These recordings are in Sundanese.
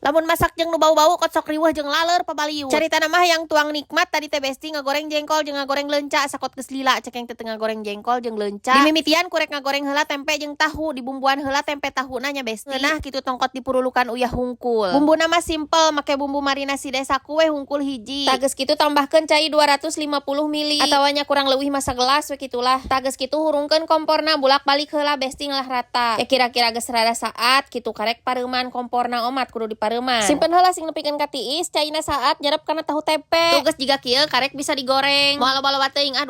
Lamun masak jeung nu bau-bau kot sok riweuh jeung laler pabaliut. Carita mah yang tuang nikmat tadi teh besti ngagoreng jengkol jeung ngagoreng leunca sakot geus lila cek yang teu ngagoreng jengkol jeung leunca. Dimimitian kurek ngagoreng heula tempe jeung tahu, dibumbuan heula tempe tahuna nya besti. Nah kitu tongkot dipurulukan uyah hungkul. Bumbuna mah simpel, make bumbu marinasi desa kue hungkul hiji. Tages kitu tambahkeun cai 250 ml atawa nya kurang leuwih masa gelas we kitulah. Tages kitu hurungkeun komporna bulak-balik heula besti ngeulah rata. Ya kira-kira geus rada saat kitu karek pareuman komporna omat kudu dipareuman. Simpen heula sing nepikeun ka tiis caina saat nyerep kana tahu tempe. Tugas jiga kieu karek bisa digoreng. Moal loba-loba teuing 2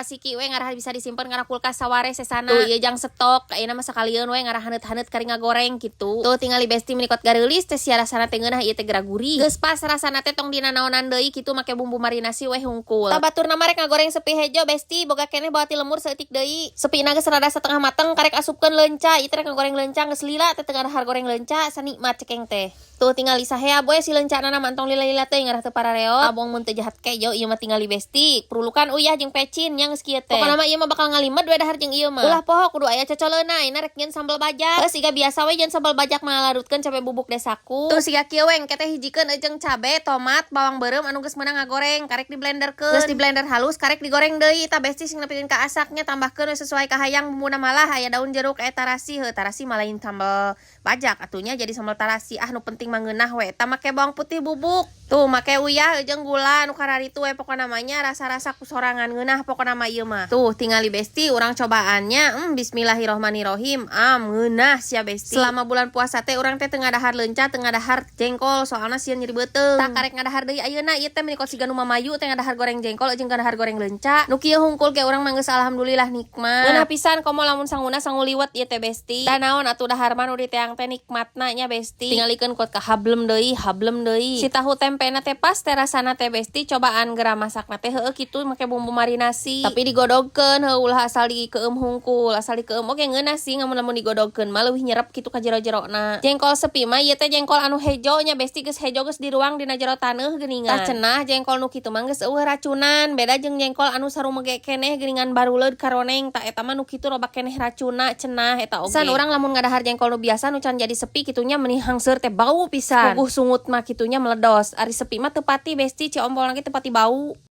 siki we ngarah bisa disimpen kana kulkas saware sesana. Tuh ieu jang stok ayeuna mah sakalieun we ngarah haneut-haneut kari ngagoreng kitu. Tuh tinggal besti menikot gareulis teh sia rasana teh ngeunah ieu teh geura gurih. Geus pas rasana teh tong dina naonan deui kitu make bumbu marinasi we hungkul. Tabaturna mah rek ngagoreng sepi hejo besti boga keneh bawa ti lemur saeutik deui. Sepina geus rada satengah mateng karek asupkeun leunca ieu teh rek ngagoreng leunca geus lila teh teu ngarahar goreng leunca sanikmat cekeng teh. Tuh tinggal lisahea boy si lencana mantong lila-lila teh ngarah teu parareot. Abong mun teu jahat kejo ieu mah tinggal besti. Perulukan uyah jeung pecin nya geus kieu teh. Pokona mah ieu mah bakal ngalimed we dahar jeung ieu mah. Ulah poho kudu aya cocoleuna ayeuna rek nyeun sambal bajak. Siga biasa we nyeun sambal bajak mah larutkeun cabe bubuk desaku. Tuh siga kieu we engke teh hijikeun jeung cabe, tomat, bawang beureum anu geus meunang ngagoreng karek di blenderkeun. Geus di blender halus karek digoreng deui. Tah besti sing nepikeun ka asaknya tambahkeun we sesuai ka hayang bumbuna malah aya daun jeruk aya tarasi. Heuh tarasi mah lain sambal bajak atunya jadi sambal tarasi. Nu penting mah ngeunah we. Tah make bawang putih bubuk. Tuh make uyah jeung gula anu kararitu we pokona namanya rasa-rasa kusorangan ngeunah pokona mah ieu mah. Tuh tingali besti urang cobaannya. Bismillahirrohmanirrohim. Ngeunah sia besti. Selama bulan puasa teh urang teh teu ngadahar leunca, teu ngadahar jengkol soalna sieun nyeri beuteung. Tah karek ngadahar deui ayeuna ieu teh menikot siga nu mamayu teh ngadahar goreng jengkol jeung ngadahar goreng leunca. Nu kieu hungkul ge urang mah geus alhamdulillah nikmat. Ngeunah pisan komo lamun sanguna sangu liwet ieu teh besti. Da naon atuh dahar mah nu diteang teh nikmatna nya besti. Tingalikeun kot ka hablem deui. Si tahu tempena teh pas teh rasana teh besti. Cobaan geura masakna teh heueuh kitu make bumbu marinasi. Tapi digodogkeun heuh ulah asal dikeum hungkul, asal dikeum oge ngeunah sih lamun digodogkeun mah leuwih nyerep kitu ka jero-jerona. Jengkol sepi mah ieu teh jengkol anu hejo nya besti geus hejo geus diruang dina jero taneuh geuningan. Tah cenah jengkol nu kitu mah geus eueuh racunan. Beda jeung jengkol anu sarumege keneh geuningan baruleud karoneng. Tah eta mah nu kitu loba keneh racuna cenah eta oge. San urang lamun ngadahar jengkol nu biasa nu can jadi sepi kitunya meni hangseur teh bau pisan. Puguh sungut mah kitunya meledos. Ari sepi mah teu pati besti ci ompol lagi teu pati bau.